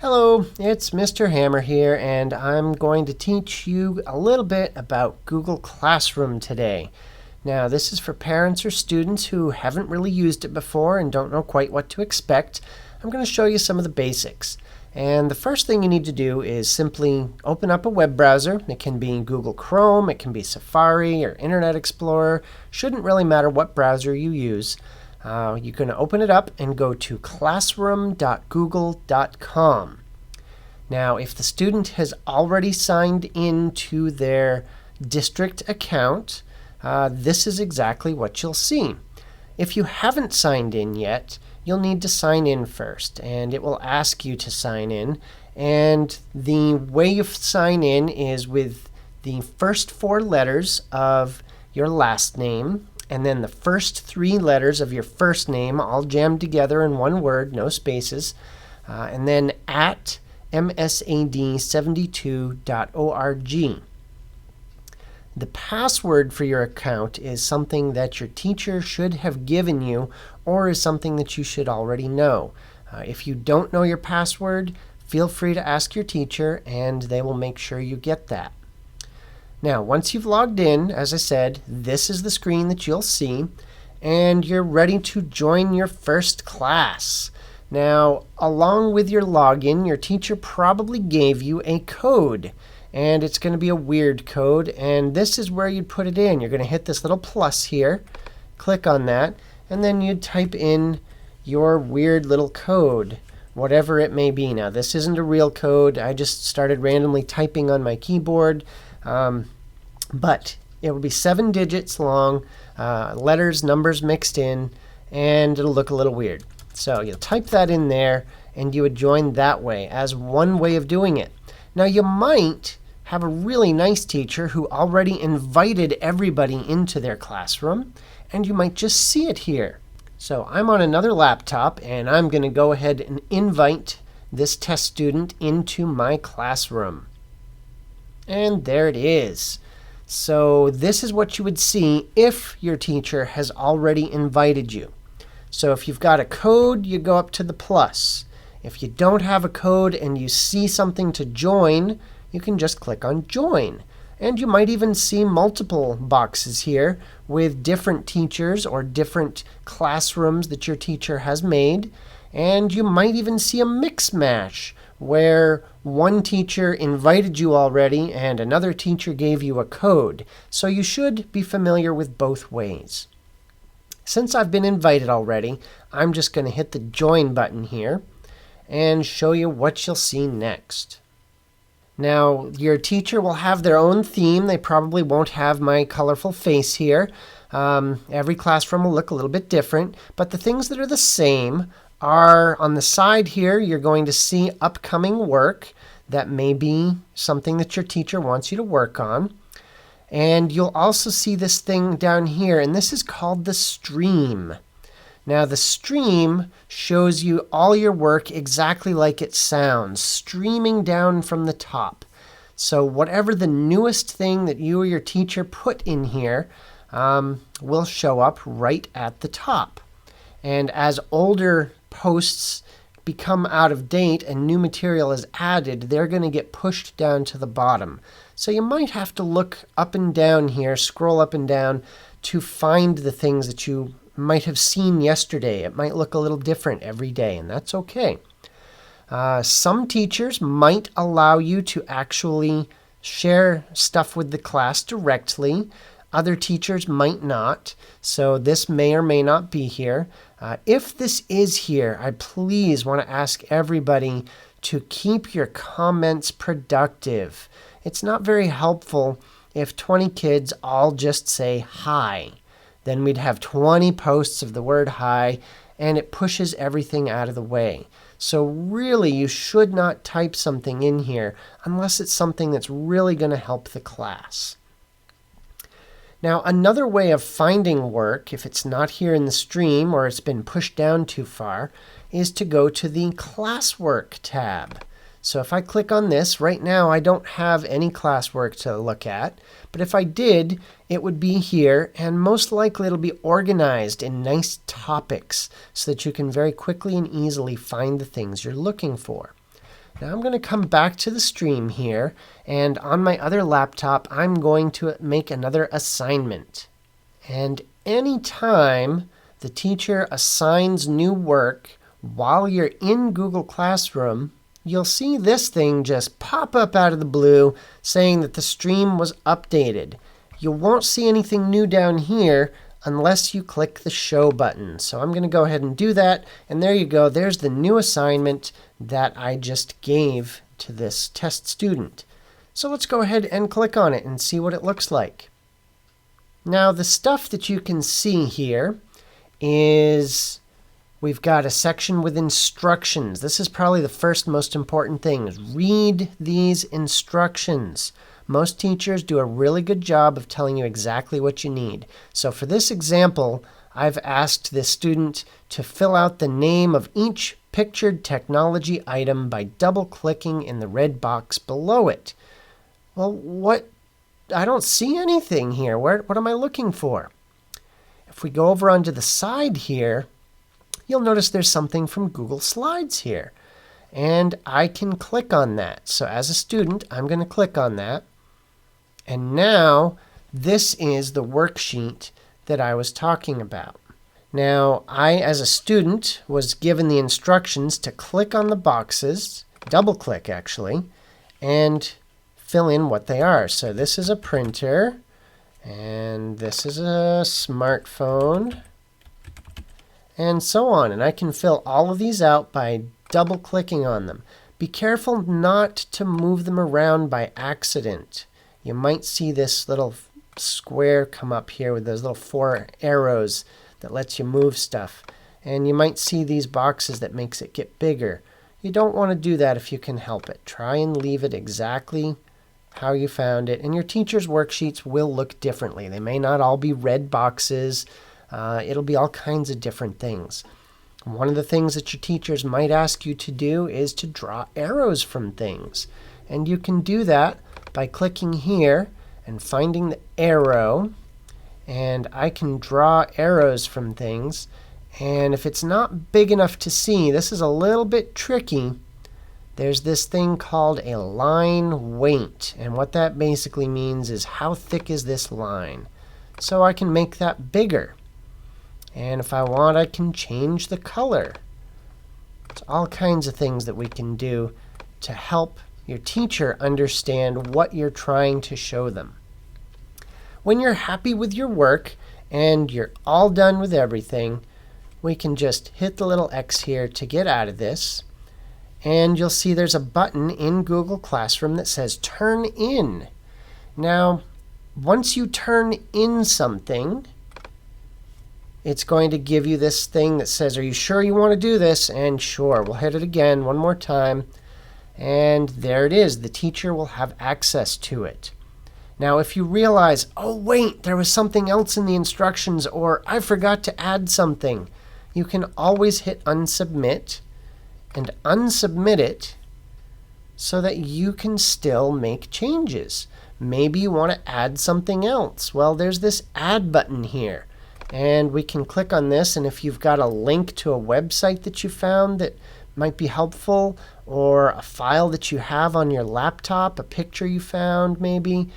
Hello, it's Mr. Hammer here, and I'm going to teach you a little bit about Google Classroom today. Now, this is for parents or students who haven't really used it before and don't know quite what to expect. I'm going to show you some of the basics. And the first thing you need to do is simply open up a web browser. It can be Google Chrome, it can be Safari or Internet Explorer. Shouldn't really matter what browser you use. You can open it up and go to classroom.google.com. Now, if the student has already signed into their district account, this is exactly what you'll see. If you haven't signed in yet, you'll need to sign in first, and it will ask you to sign in. And the way you sign in is with the first 4 letters of your last name, and then the first 3 letters of your first name, all jammed together in one word, no spaces, and then at msad72.org. The password for your account is something that your teacher should have given you or is something that you should already know. If you don't know your password, feel free to ask your teacher and they will make sure you get that. Now, once you've logged in, as I said, this is the screen that you'll see, and you're ready to join your first class. Now, along with your login, your teacher probably gave you a code, and it's going to be a weird code, and this is where you'd put it in. You're going to hit this little plus here, click on that, and then you'd type in your weird little code, whatever it may be. Now, this isn't a real code. I just started randomly typing on my keyboard. But it will be 7 digits long, letters, numbers mixed in, and it'll look a little weird. So you'll type that in there, and you would join that way as one way of doing it. Now, you might have a really nice teacher who already invited everybody into their classroom, and you might just see it here. So I'm on another laptop, and I'm going to go ahead and invite this test student into my classroom. And there it is. So this is what you would see if your teacher has already invited you. So if you've got a code, you go up to the plus. If you don't have a code and you see something to join, you can just click on join. And you might even see multiple boxes here with different teachers or different classrooms that your teacher has made. And you might even see a mix mash where one teacher invited you already and another teacher gave you a code. So you should be familiar with both ways. Since I've been invited already, I'm just going to hit the join button here and show you what you'll see next. Now, your teacher will have their own theme. They probably won't have my colorful face here. Every classroom will look a little bit different, but the things that are the same are on the side here. You're going to see upcoming work that may be something that your teacher wants you to work on. And you'll also see this thing down here, and this is called the stream. Now, the stream shows you all your work exactly like it sounds, streaming down from the top. So whatever the newest thing that you or your teacher put in here will show up right at the top. And as older posts become out of date and new material is added, they're going to get pushed down to the bottom. So you might have to look up and down here, scroll up and down to find the things that you might have seen yesterday. It might look a little different every day, and that's okay. Some teachers might allow you to actually share stuff with the class directly. Other teachers might not, so this may or may not be here. If this is here, I please want to ask everybody to keep your comments productive. It's not very helpful if 20 kids all just say hi. Then we'd have 20 posts of the word hi, and it pushes everything out of the way. So really, you should not type something in here unless it's something that's really going to help the class. Now, another way of finding work, if it's not here in the stream or it's been pushed down too far, is to go to the Classwork tab. So if I click on this, right now I don't have any classwork to look at, but if I did, it would be here, and most likely it'll be organized in nice topics so that you can very quickly and easily find the things you're looking for. Now I'm going to come back to the stream here, and on my other laptop, I'm going to make another assignment. And anytime the teacher assigns new work while you're in Google Classroom, you'll see this thing just pop up out of the blue saying that the stream was updated. You won't see anything new down here unless you click the show button. So I'm going to go ahead and do that, and there you go. There's the new assignment that I just gave to this test student. So let's go ahead and click on it and see what it looks like. Now the stuff that you can see here is we've got a section with instructions. This is probably the first most important thing, is read these instructions. Most teachers do a really good job of telling you exactly what you need. So for this example, I've asked this student to fill out the name of each pictured technology item by double-clicking in the red box below it. Well, I don't see anything here. What am I looking for? If we go over onto the side here, you'll notice there's something from Google Slides here. And I can click on that. So as a student, I'm going to click on that. And now this is the worksheet that I was talking about. Now, I, as a student, was given the instructions to click on the boxes, double-click actually, and fill in what they are. So this is a printer, and this is a smartphone, and so on. And I can fill all of these out by double-clicking on them. Be careful not to move them around by accident. You might see this little square come up here with those little 4 arrows that lets you move stuff. And you might see these boxes that makes it get bigger. You don't want to do that if you can help it. Try and leave it exactly how you found it. And your teacher's worksheets will look differently. They may not all be red boxes. It'll be all kinds of different things. One of the things that your teachers might ask you to do is to draw arrows from things. And you can do that by clicking here and finding the arrow. And I can draw arrows from things. And if it's not big enough to see, this is a little bit tricky. There's this thing called a line weight. And what that basically means is how thick is this line. So I can make that bigger. And if I want, I can change the color. It's all kinds of things that we can do to help your teacher understand what you're trying to show them. When you're happy with your work and you're all done with everything, we can just hit the little X here to get out of this. And you'll see there's a button in Google Classroom that says Turn In. Now, once you turn in something, it's going to give you this thing that says, are you sure you want to do this? And sure. We'll hit it again one more time. And there it is. The teacher will have access to it. Now, if you realize, oh, wait, there was something else in the instructions, or I forgot to add something, you can always hit Unsubmit and unsubmit it so that you can still make changes. Maybe you want to add something else. Well, there's this Add button here. And we can click on this, and if you've got a link to a website that you found that might be helpful, or a file that you have on your laptop, a picture you found maybe,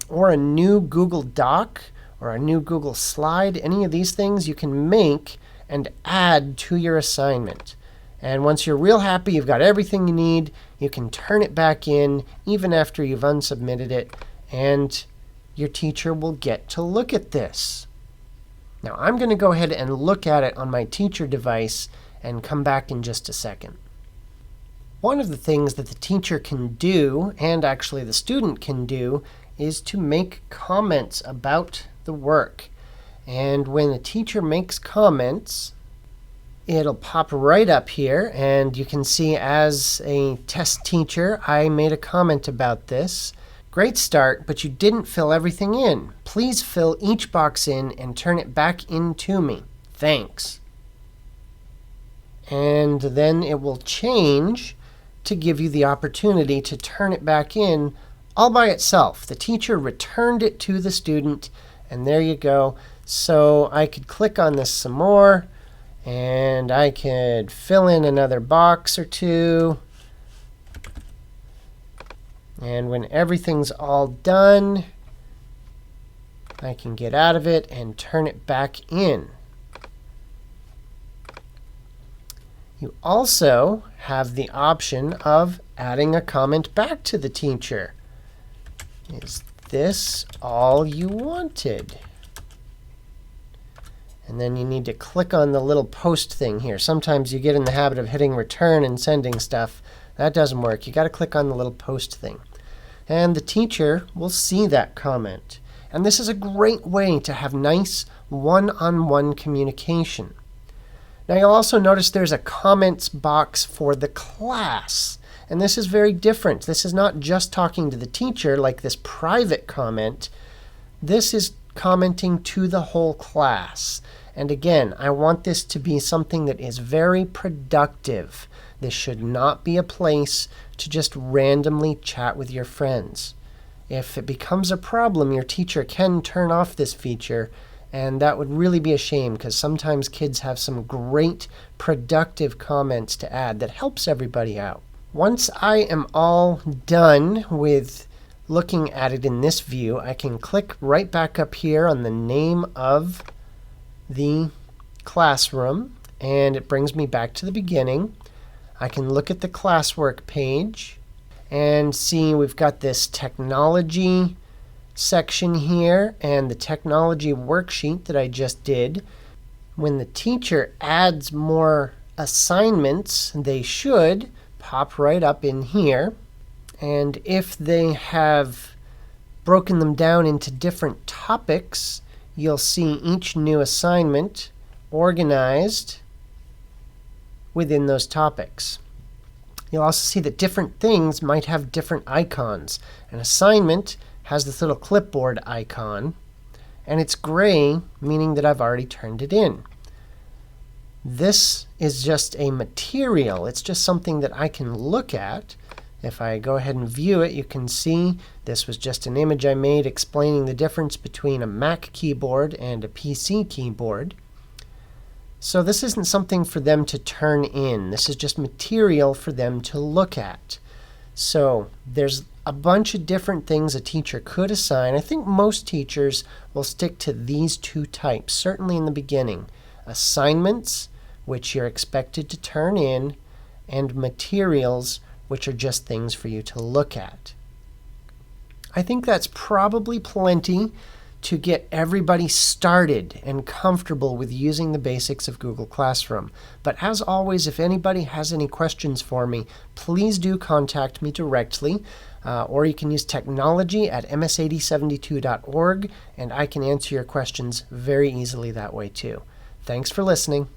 or a new Google Doc or a new Google slide, any of these things you can make and add to your assignment. And once you're real happy, you've got everything you need, you can turn it back in even after you've unsubmitted it, and your teacher will get to look at this. Now I'm going to go ahead and look at it on my teacher device and come back in just a second. One of the things that the teacher can do, and actually the student can do, is to make comments about the work. And when the teacher makes comments, it'll pop right up here, and you can see as a test teacher, I made a comment about this. Great start, but you didn't fill everything in. Please fill each box in and turn it back into me. Thanks. And then it will change to give you the opportunity to turn it back in all by itself. The teacher returned it to the student, and there you go. So I could click on this some more, and I could fill in another box or two. And when everything's all done, I can get out of it and turn it back in. You also have the option of adding a comment back to the teacher. Is this all you wanted? And then you need to click on the little post thing here. Sometimes you get in the habit of hitting return and sending stuff. That doesn't work. You got to click on the little post thing. And the teacher will see that comment. And this is a great way to have nice one-on-one communication. Now you'll also notice there's a comments box for the class. And this is very different. This is not just talking to the teacher like this private comment. This is commenting to the whole class. And again, I want this to be something that is very productive. This should not be a place to just randomly chat with your friends. If it becomes a problem, your teacher can turn off this feature, and that would really be a shame because sometimes kids have some great productive comments to add that helps everybody out. Once I am all done with looking at it in this view, I can click right back up here on the name of the classroom, and it brings me back to the beginning. I can look at the classwork page and see we've got this technology section here and the technology worksheet that I just did. When the teacher adds more assignments, they should pop right up in here. And if they have broken them down into different topics, you'll see each new assignment organized within those topics. You'll also see that different things might have different icons. An assignment has this little clipboard icon, and it's gray, meaning that I've already turned it in. This is just a material. It's just something that I can look at. If I go ahead and view it, you can see this was just an image I made explaining the difference between a Mac keyboard and a PC keyboard. So this isn't something for them to turn in. This is just material for them to look at. So there's a bunch of different things a teacher could assign. I think most teachers will stick to these two types, certainly in the beginning. Assignments, which you're expected to turn in, and materials, which are just things for you to look at. I think that's probably plenty to get everybody started and comfortable with using the basics of Google Classroom. But as always, if anybody has any questions for me, please do contact me directly, or you can use technology@ms8072.org, and I can answer your questions very easily that way too. Thanks for listening.